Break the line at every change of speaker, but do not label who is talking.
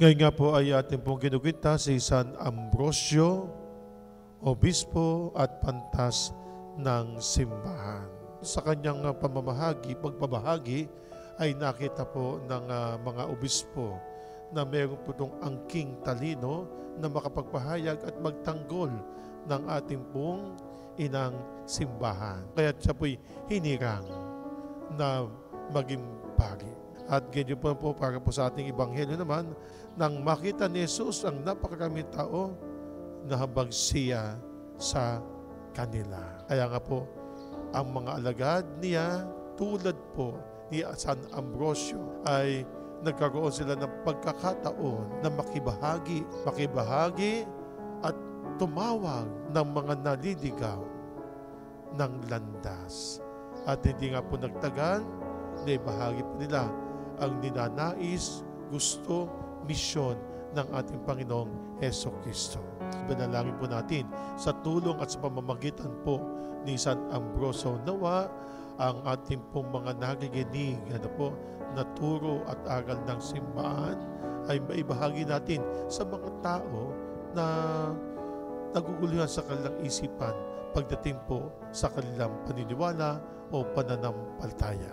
Ngayon nga po ay ating pong kinukwenta si San Ambrosio, obispo at pantas ng simbahan. Sa kanyang pagbabahagi ay nakita po ng mga obispo na mayroon po itong angking talino na makapagpahayag at magtanggol ng ating pong inang simbahan. Kaya siya po'y hinirang na maging pari. At ganyan po para po sa ating ebanghelyo naman, nang makita ni Jesus ang napakaraming tao, nahabag siya sa kanila. Kaya nga po, ang mga alagad niya, tulad po ni San Ambrosio, ay nagkaroon sila ng pagkakataon na makibahagi at tumawag ng mga naliligaw ng landas. At hindi nga po nagtagal, naibahagi po nila ang ninanais, gusto, misyon ng ating Panginoong Hesukristo. Banalangin po natin sa tulong at sa pamamagitan po ni San Ambrosio, nawa ang ating pong mga nakikinig na turo at aral ng simbahan ay maibahagi natin sa mga tao na naguguluhan sa kanilang isipan pagdating po sa kanilang paniniwala o pananampalataya.